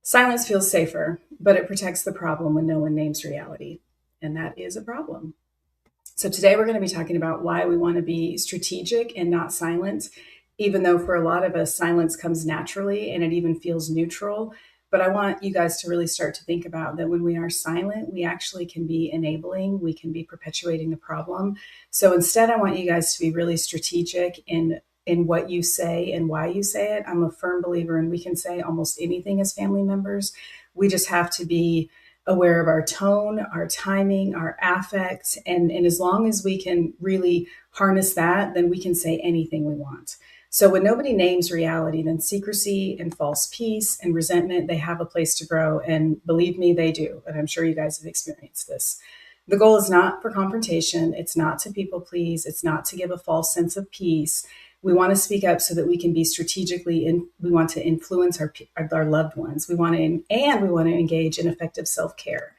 Silence feels safer, but it protects the problem when no one names reality. And that is a problem. So today we're going to be talking about why we want to be strategic and not silent, even though for a lot of us, silence comes naturally and it even feels neutral. But I want you guys to really start to think about that when we are silent, we actually can be enabling, we can be perpetuating the problem. So instead, I want you guys to be really strategic in what you say and why you say it. I'm a firm believer in we can say almost anything as family members. We just have to be aware of our tone, our timing, our affect. And as long as we can really harness that, then we can say anything we want. So when nobody names reality, then secrecy and false peace and resentment, they have a place to grow. And believe me, they do. And I'm sure you guys have experienced this. The goal is not for confrontation. It's not to people please. It's not to give a false sense of peace. We want to speak up so that we can be strategically in, we want to influence our loved ones. We want to engage in effective self-care.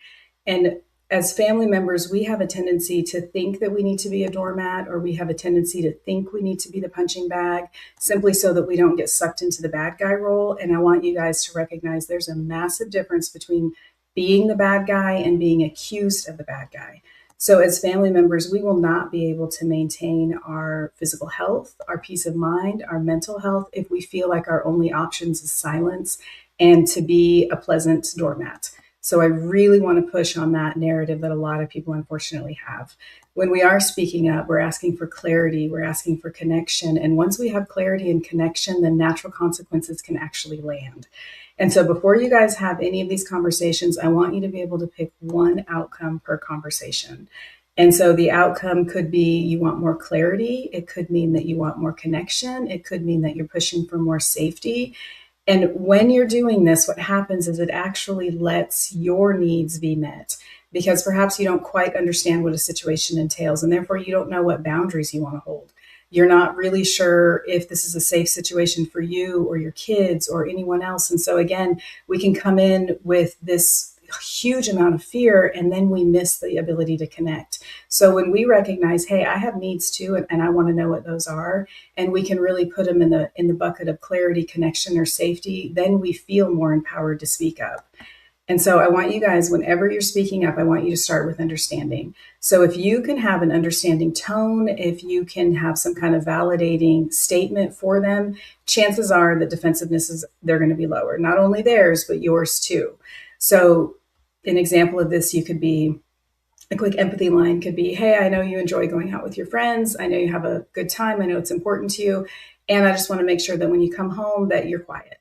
And as family members, we have a tendency to think that we need to be a doormat, or we have a tendency to think we need to be the punching bag simply so that we don't get sucked into the bad guy role. And I want you guys to recognize there's a massive difference between being the bad guy and being accused of the bad guy. So, as family members, we will not be able to maintain our physical health, our peace of mind, our mental health if we feel like our only options is silence and to be a pleasant doormat. So, I really want to push on that narrative that a lot of people unfortunately have. When we are speaking up, we're asking for clarity, we're asking for connection. And once we have clarity and connection, then natural consequences can actually land. And so before you guys have any of these conversations, I want you to be able to pick one outcome per conversation. And so the outcome could be you want more clarity. It could mean that you want more connection. It could mean that you're pushing for more safety. And when you're doing this, what happens is it actually lets your needs be met because perhaps you don't quite understand what a situation entails, and therefore you don't know what boundaries you want to hold. You're not really sure if this is a safe situation for you or your kids or anyone else. And so, again, we can come in with this huge amount of fear and then we miss the ability to connect. So when we recognize, hey, I have needs too, and I want to know what those are, and we can really put them in the bucket of clarity, connection, or safety, then we feel more empowered to speak up. And so I want you guys, whenever you're speaking up, I want you to start with understanding. So if you can have an understanding tone, if you can have some kind of validating statement for them, chances are that defensiveness is they're going to be lower. Not only theirs, but yours too. So an example of this, you could be a quick empathy line could be, hey, I know you enjoy going out with your friends. I know you have a good time. I know it's important to you. And I just want to make sure that when you come home that you're quiet.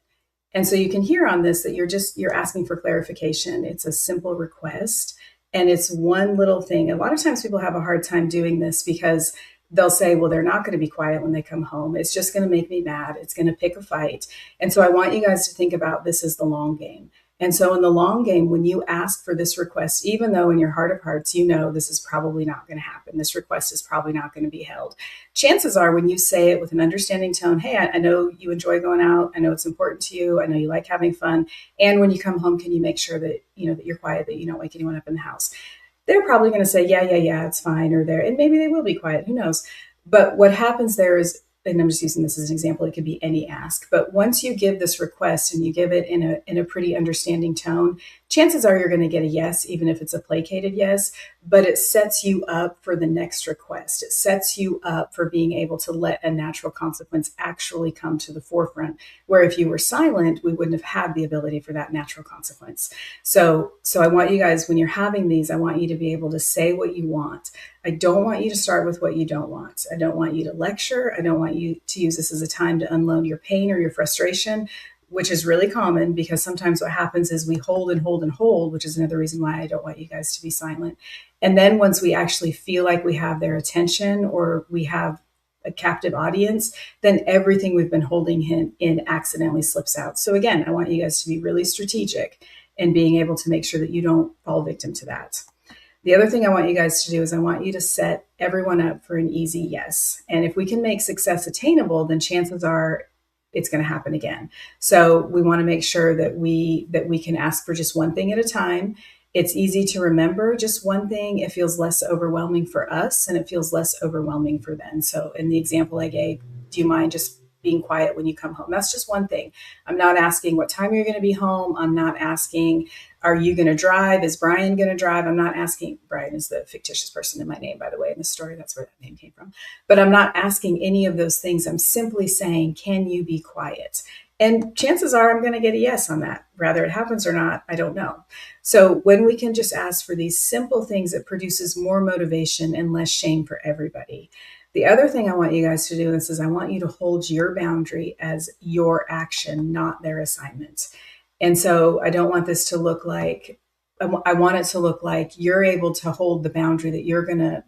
And so you can hear on this that you're asking for clarification. It's a simple request and it's one little thing. A lot of times people have a hard time doing this because they'll say, well, they're not going to be quiet when they come home. It's just going to make me mad. It's going to pick a fight. And so I want you guys to think about this as the long game. And so in the long game, when you ask for this request, even though in your heart of hearts, you know this is probably not going to happen, this request is probably not going to be held. Chances are when you say it with an understanding tone, hey, I know you enjoy going out. I know it's important to you. I know you like having fun. And when you come home, can you make sure that, that you're quiet, that you don't wake anyone up in the house? They're probably going to say, yeah, it's fine. Or and maybe they will be quiet. Who knows? But what happens there is, and I'm just using this as an example, it could be any ask. But once you give this request and you give it in a pretty understanding tone, chances are you're going to get a yes, even if it's a placated yes, but it sets you up for the next request. It sets you up for being able to let a natural consequence actually come to the forefront, where if you were silent, we wouldn't have had the ability for that natural consequence. So I want you guys, when you're having these, I want you to be able to say what you want. I don't want you to start with what you don't want. I don't want you to lecture. I don't want you to use this as a time to unload your pain or your frustration, which is really common because sometimes what happens is we hold and hold and hold, which is another reason why I don't want you guys to be silent. And then once we actually feel like we have their attention or we have a captive audience, then everything we've been holding in accidentally slips out. So again, I want you guys to be really strategic in being able to make sure that you don't fall victim to that. The other thing I want you guys to do is I want you to set everyone up for an easy yes. And if we can make success attainable, then chances are it's going to happen again. So we want to make sure that we can ask for just one thing at a time. It's easy to remember just one thing. It feels less overwhelming for us and it feels less overwhelming for them. So in the example I gave, do you mind just being quiet when you come home. That's just one thing. I'm not asking what time you're going to be home. I'm not asking, are you going to drive? Is Brian going to drive? I'm not asking, Brian is the fictitious person in my name, by the way, in the story. That's where that name came from. But I'm not asking any of those things. I'm simply saying, can you be quiet? And chances are I'm going to get a yes on that. Whether it happens or not, I don't know. So when we can just ask for these simple things, it produces more motivation and less shame for everybody. The other thing I want you guys to do is I want you to hold your boundary as your action, not their assignment. And so I don't want this to look like, I want it to look like you're able to hold the boundary that you're gonna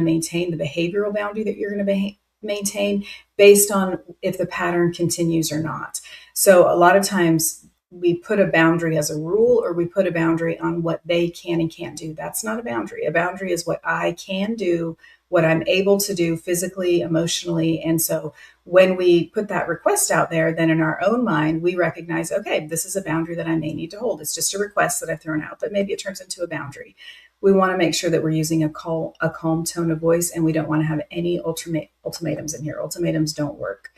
maintain, the behavioral boundary that you're gonna maintain based on if the pattern continues or not. So a lot of times we put a boundary as a rule, or we put a boundary on what they can and can't do. That's not a boundary. A boundary is what I can do, what I'm able to do physically, emotionally. And so when we put that request out there, then in our own mind, we recognize, okay, this is a boundary that I may need to hold. It's just a request that I've thrown out, but maybe it turns into a boundary. We want to make sure that we're using a calm tone of voice, and we don't want to have any ultimatums in here. Ultimatums don't work.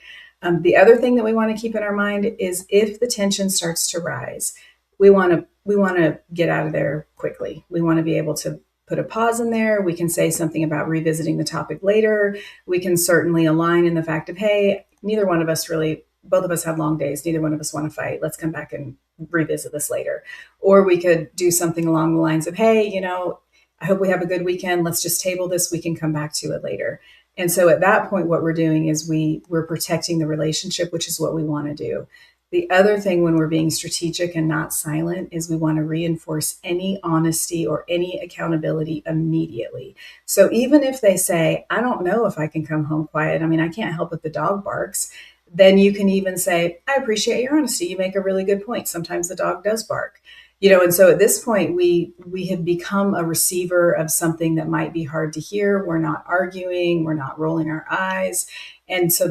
The other thing that we want to keep in our mind is if the tension starts to rise, we want to get out of there quickly. We want to be able to put a pause in there. We can say something about revisiting the topic later. We can certainly align in the fact of, hey, neither one of us really, both of us have long days. Neither one of us want to fight. Let's come back and revisit this later. Or we could do something along the lines of, hey, I hope we have a good weekend. Let's just table this. We can come back to it later. And so at that point, what we're doing is we're protecting the relationship, which is what we want to do. The other thing when we're being strategic and not silent is we want to reinforce any honesty or any accountability immediately. So even if they say, I don't know if I can come home quiet, I mean, I can't help if the dog barks, then you can even say, I appreciate your honesty. You make a really good point. Sometimes the dog does bark. And so at this point, we have become a receiver of something that might be hard to hear. We're not arguing. We're not rolling our eyes. And so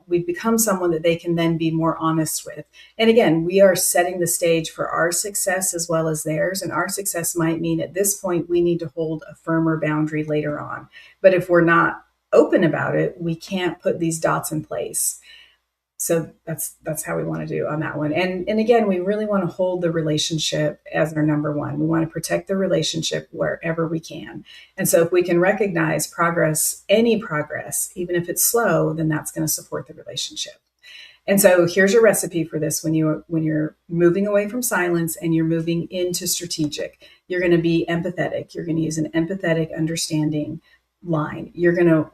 we've become someone that they can then be more honest with. And again, we are setting the stage for our success as well as theirs. And our success might mean at this point, we need to hold a firmer boundary later on. But if we're not open about it, we can't put these dots in place. So that's how we want to do on that one. And again, we really want to hold the relationship as our number one. We want to protect the relationship wherever we can. And so if we can recognize progress, any progress, even if it's slow, then that's going to support the relationship. And so here's your recipe for this when you're moving away from silence and you're moving into strategic. You're going to be empathetic. You're going to use an empathetic understanding line. You're going to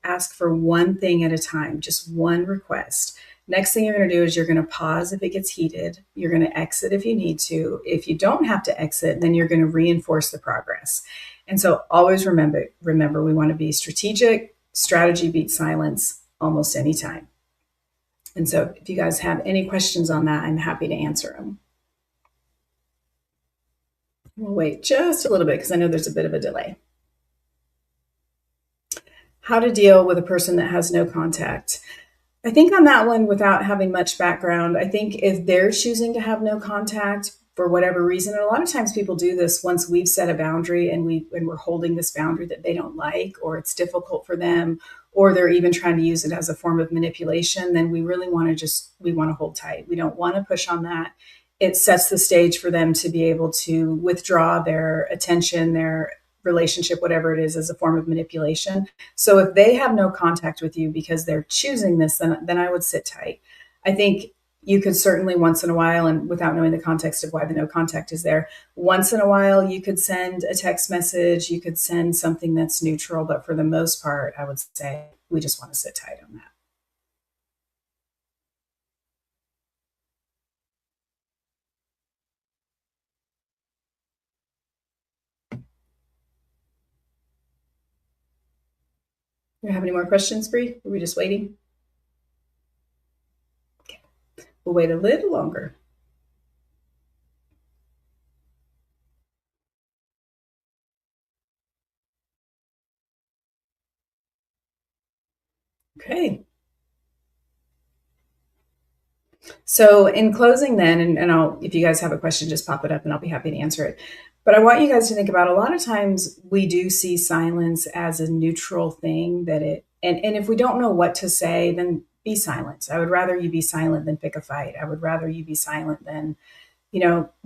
ask for one thing at a time, just one request. Next thing you're going to do is you're going to pause if it gets heated. You're going to exit if you need to. If you don't have to exit, then you're going to reinforce the progress. And so always remember, we want to be strategic. Strategy beats silence almost any time. And so if you guys have any questions on that, I'm happy to answer them. We'll wait just a little bit because I know there's a bit of a delay. How to deal with a person that has no contact. I think on that one, without having much background, I think if they're choosing to have no contact for whatever reason, and a lot of times people do this once we've set a boundary and we're holding this boundary that they don't like, or it's difficult for them, or they're even trying to use it as a form of manipulation, then we really want to hold tight. We don't want to push on that. It sets the stage for them to be able to withdraw their attention, their relationship, whatever it is, as a form of manipulation. So if they have no contact with you because they're choosing this, then I would sit tight. I think you could certainly once in a while, and without knowing the context of why the no contact is there, once in a while you could send a text message, you could send something that's neutral, but for the most part, I would say we just want to sit tight on that. Do you have any more questions, Bree? Are we just waiting? Okay. We'll wait a little longer. Okay. So in closing then, and if you guys have a question, just pop it up and I'll be happy to answer it. But I want you guys to think about, a lot of times we do see silence as a neutral thing and if we don't know what to say, then be silent. I would rather you be silent than pick a fight. I would rather you be silent than,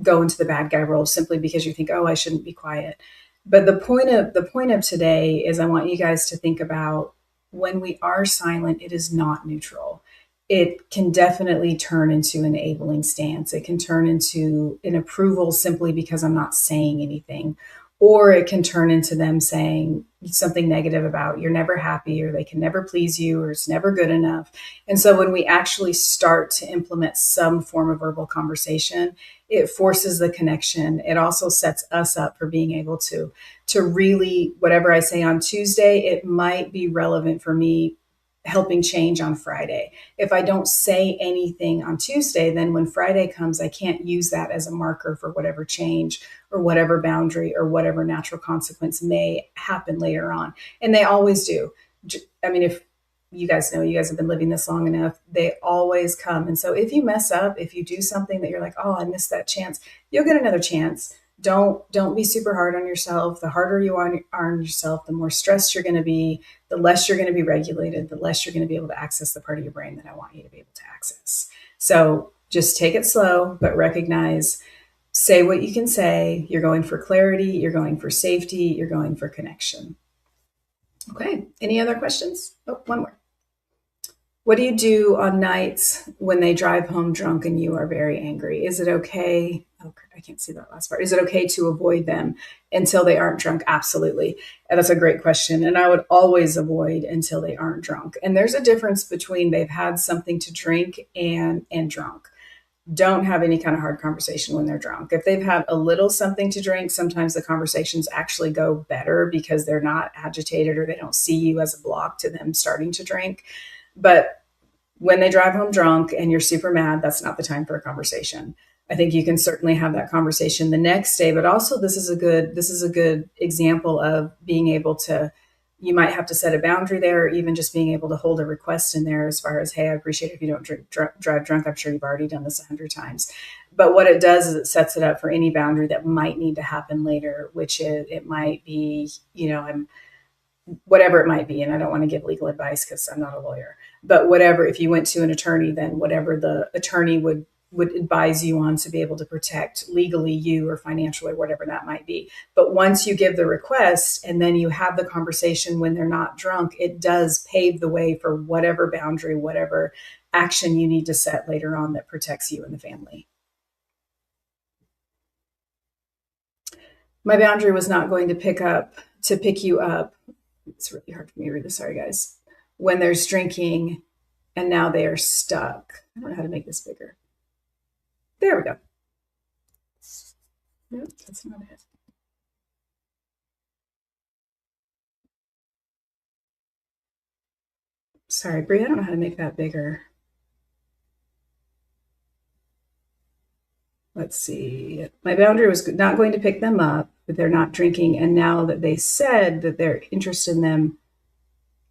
go into the bad guy role simply because you think, oh, I shouldn't be quiet. But the point of today is I want you guys to think about when we are silent, it is not neutral. It can definitely turn into an enabling stance. It can turn into an approval simply because I'm not saying anything. Or it can turn into them saying something negative about you're never happy or they can never please you or it's never good enough. And so when we actually start to implement some form of verbal conversation, it forces the connection. It also sets us up for being able to really, whatever I say on Tuesday, it might be relevant for me helping change on Friday. If I don't say anything on Tuesday, then when Friday comes, I can't use that as a marker for whatever change or whatever boundary or whatever natural consequence may happen later on. And they always do. I mean, if you guys know, you guys have been living this long enough, they always come. And so if you mess up, if you do something that you're like, oh, I missed that chance, you'll get another chance. Don't be super hard on yourself. The harder you are on yourself, the more stressed you're going to be, the less you're going to be regulated, the less you're going to be able to access the part of your brain that I want you to be able to access. So just take it slow, but recognize, say what you can say. You're going for clarity, you're going for safety, you're going for connection. Okay. Any other questions? Oh, one more. What do you do on nights when they drive home drunk and you are very angry? Is it okay? Oh, I can't see that last part. Is it okay to avoid them until they aren't drunk? Absolutely. And that's a great question. And I would always avoid until they aren't drunk. And there's a difference between they've had something to drink and drunk. Don't have any kind of hard conversation when they're drunk. If they've had a little something to drink, sometimes the conversations actually go better because they're not agitated or they don't see you as a block to them starting to drink. But when they drive home drunk and you're super mad, that's not the time for a conversation. I think you can certainly have that conversation the next day, but also this is a good example of being able to, you might have to set a boundary there, or even just being able to hold a request in there as far as, hey, I appreciate it if you don't drive drunk. I'm sure you've already done this 100 times. But what it does is it sets it up for any boundary that might need to happen later, which it might be, whatever it might be. And I don't want to give legal advice because I'm not a lawyer, but whatever, if you went to an attorney, then whatever the attorney would advise you on to be able to protect legally you or financially or whatever that might be. But once you give the request and then you have the conversation when they're not drunk, it does pave the way for whatever boundary, whatever action you need to set later on that protects you and the family. My boundary was not going to pick you up. It's really hard for me to read this. Sorry, guys. When there's drinking and now they are stuck. I don't know how to make this bigger. There we go. Nope, that's not it. Sorry, Brie, I don't know how to make that bigger. Let's see. My boundary was not going to pick them up, but they're not drinking. And now that they said that they're interested in them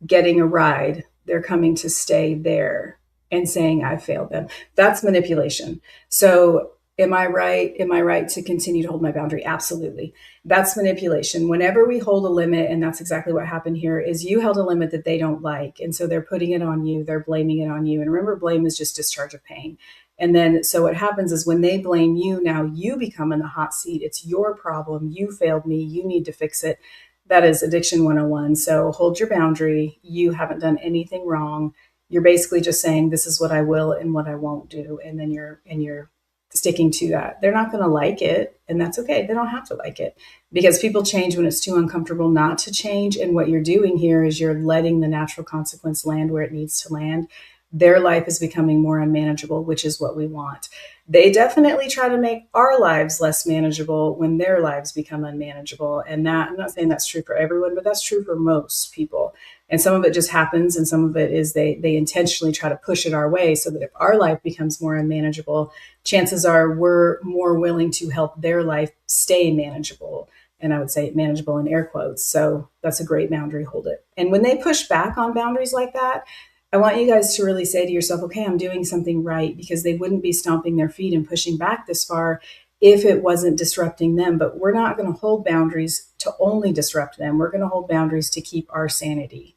getting a ride, they're coming to stay there and saying I failed them. That's manipulation. So am I right? Am I right to continue to hold my boundary? Absolutely. That's manipulation. Whenever we hold a limit, and that's exactly what happened here, is you held a limit that they don't like. And so they're putting it on you. They're blaming it on you. And remember, blame is just discharge of pain. And then, so what happens is when they blame you, now you become in the hot seat. It's your problem. You failed me. You need to fix it. That is addiction 101. So hold your boundary. You haven't done anything wrong. You're basically just saying, this is what I will and what I won't do. And then you're sticking to that. They're not going to like it, and that's okay. They don't have to like it because people change when it's too uncomfortable not to change. And what you're doing here is you're letting the natural consequence land where it needs to land. Their life is becoming more unmanageable, which is what we want. They definitely try to make our lives less manageable when their lives become unmanageable. And that, I'm not saying that's true for everyone, but that's true for most people. And some of it just happens, and some of it is they intentionally try to push it our way so that if our life becomes more unmanageable, chances are we're more willing to help their life stay manageable. And I would say manageable in air quotes. So that's a great boundary. Hold it. And when they push back on boundaries like that, I want you guys to really say to yourself, okay, I'm doing something right, because they wouldn't be stomping their feet and pushing back this far if it wasn't disrupting them. But we're not going to hold boundaries to only disrupt them. We're going to hold boundaries to keep our sanity.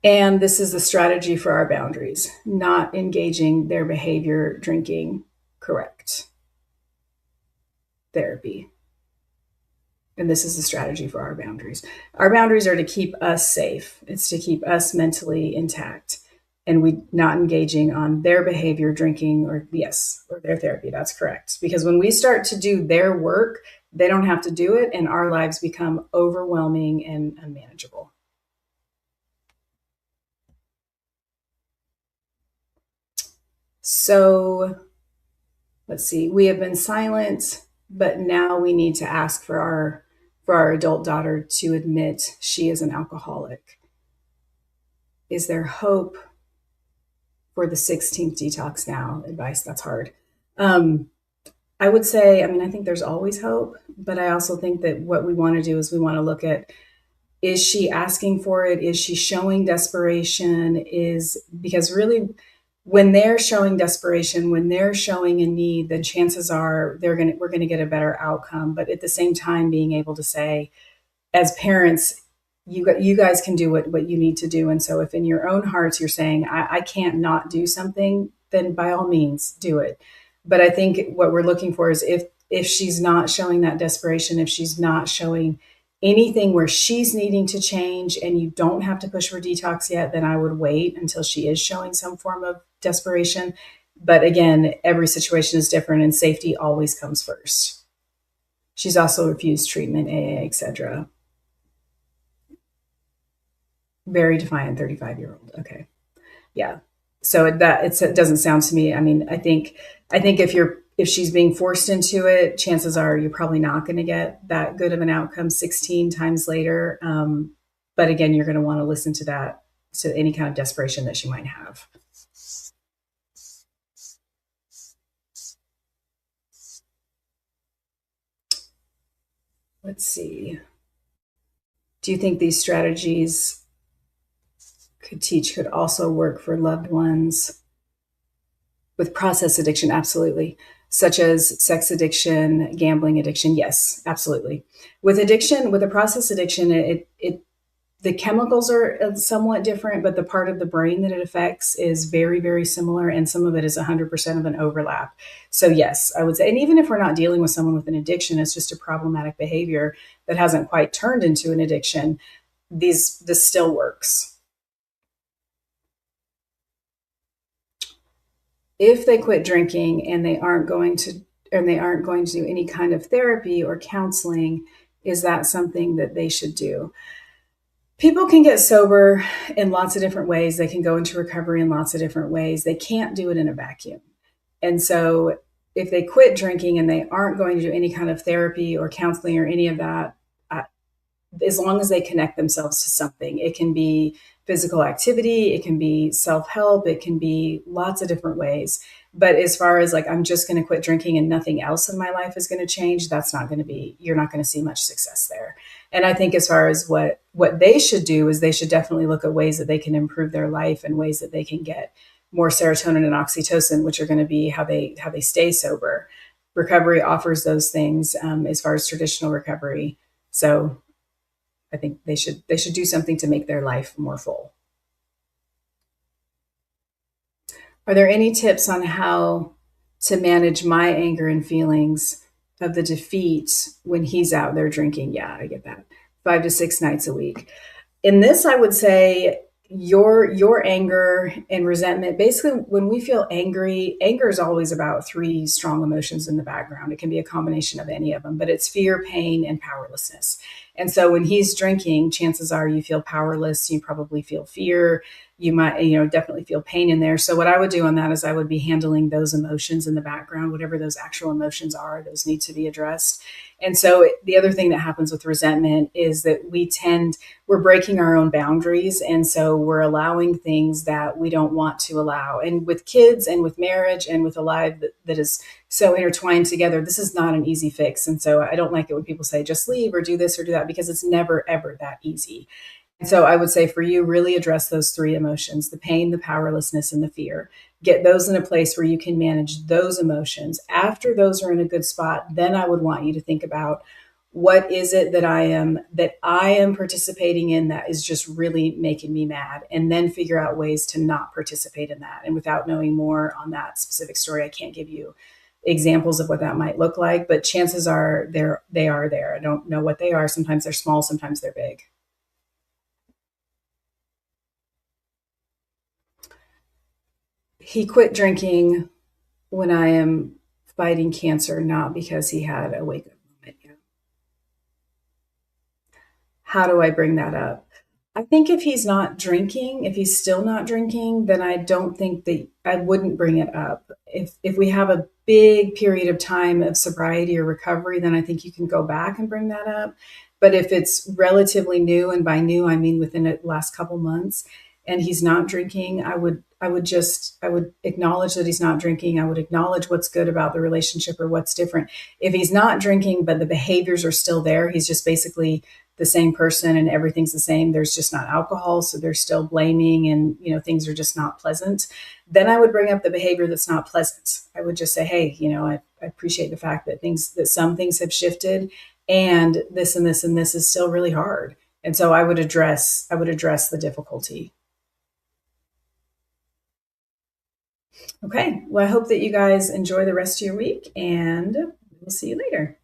And this is the strategy for our boundaries, not engaging their behavior, drinking, correct therapy. And this is the strategy for our boundaries. Our boundaries are to keep us safe. It's to keep us mentally intact. And we not engaging on their behavior, drinking, or yes, or their therapy. That's correct. Because when we start to do their work, they don't have to do it, and our lives become overwhelming and unmanageable. So let's see. We have been silent, but now we need to ask for our adult daughter to admit she is an alcoholic. Is there hope for the 16th detox now? Advice, that's hard. Um, I would say, I mean, I think there's always hope, but I also think that what we want to do is we want to look at, is she asking for it? Is she showing desperation? Is because really when they're showing desperation, when they're showing a need, then chances are we're gonna get a better outcome. But at the same time, being able to say, as parents, you guys can do what you need to do. And so if in your own hearts you're saying, I can't not do something, then by all means do it. But I think what we're looking for is if she's not showing that desperation, if she's not showing anything where she's needing to change and you don't have to push for detox yet, then I would wait until she is showing some form of desperation. But again, every situation is different and safety always comes first. She's also refused treatment, AA, etc. Very defiant 35-year-old. Okay. Yeah. So it doesn't sound to me. I mean, I think if she's being forced into it, chances are you're probably not going to get that good of an outcome 16 times later. But again, you're going to want to listen to that, to any kind of desperation that she might have. Let's see. Do you think these strategies could also work for loved ones with process addiction? Absolutely. Such as sex addiction, gambling addiction? Yes, absolutely. With addiction, with a process addiction, it the chemicals are somewhat different, but the part of the brain that it affects is very, very similar, and some of it is 100% of an overlap. So yes, I would say, and even if we're not dealing with someone with an addiction, it's just a problematic behavior that hasn't quite turned into an addiction. This still works. If they quit drinking and they aren't going to do any kind of therapy or counseling, is that something that they should do? People can get sober in lots of different ways. They can go into recovery in lots of different ways. They can't do it in a vacuum. And so if they quit drinking and they aren't going to do any kind of therapy or counseling or any of that, as long as they connect themselves to something, it can be physical activity, it can be self-help, it can be lots of different ways. But as far as like, I'm just going to quit drinking and nothing else in my life is going to change, that's not going to be, you're not going to see much success there. And I think as far as what they should do is they should definitely look at ways that they can improve their life and ways that they can get more serotonin and oxytocin, which are going to be how they stay sober. Recovery offers those things, as far as traditional recovery. So I think they should do something to make their life more full. Are there any tips on how to manage my anger and feelings of the defeat when he's out there drinking? Yeah, I get that. 5 to 6 nights a week. In this, I would say your anger and resentment. Basically, when we feel angry, anger is always about three strong emotions in the background. It can be a combination of any of them, but it's fear, pain, and powerlessness. And so when he's drinking, chances are you feel powerless. You probably feel fear. You might, definitely feel pain in there. So what I would do on that is I would be handling those emotions in the background, whatever those actual emotions are, those need to be addressed. And so the other thing that happens with resentment is that we're breaking our own boundaries. And so we're allowing things that we don't want to allow. And with kids and with marriage and with a life that is so intertwined together, this is not an easy fix. And so I don't like it when people say, just leave or do this or do that, because it's never, ever that easy. And so I would say for you, really address those three emotions: the pain, the powerlessness, and the fear. Get those in a place where you can manage those emotions. After those are in a good spot, then I would want you to think about, What is it that I am participating in that is just really making me mad? And then figure out ways to not participate in that. And without knowing more on that specific story, I can't give you examples of what that might look like, but chances are they are there. I don't know what they are. Sometimes they're small, sometimes they're big. He quit drinking when I am fighting cancer, not because he had a wake up moment. How do I bring that up? I think if he's not drinking, if he's still not drinking, then I don't think that I wouldn't bring it up. If we have a big period of time of sobriety or recovery, then I think you can go back and bring that up. But if it's relatively new, and by new I mean within the last couple months, and he's not drinking, I would acknowledge that he's not drinking. I would acknowledge what's good about the relationship or what's different. If he's not drinking, but the behaviors are still there, he's just basically the same person and everything's the same. There's just not alcohol, so they're still blaming, and things are just not pleasant. Then I would bring up the behavior that's not pleasant. I would just say, hey, I appreciate the fact that some things have shifted, and this and this and this is still really hard. And so I would address the difficulty. Okay. Well, I hope that you guys enjoy the rest of your week, and we'll see you later.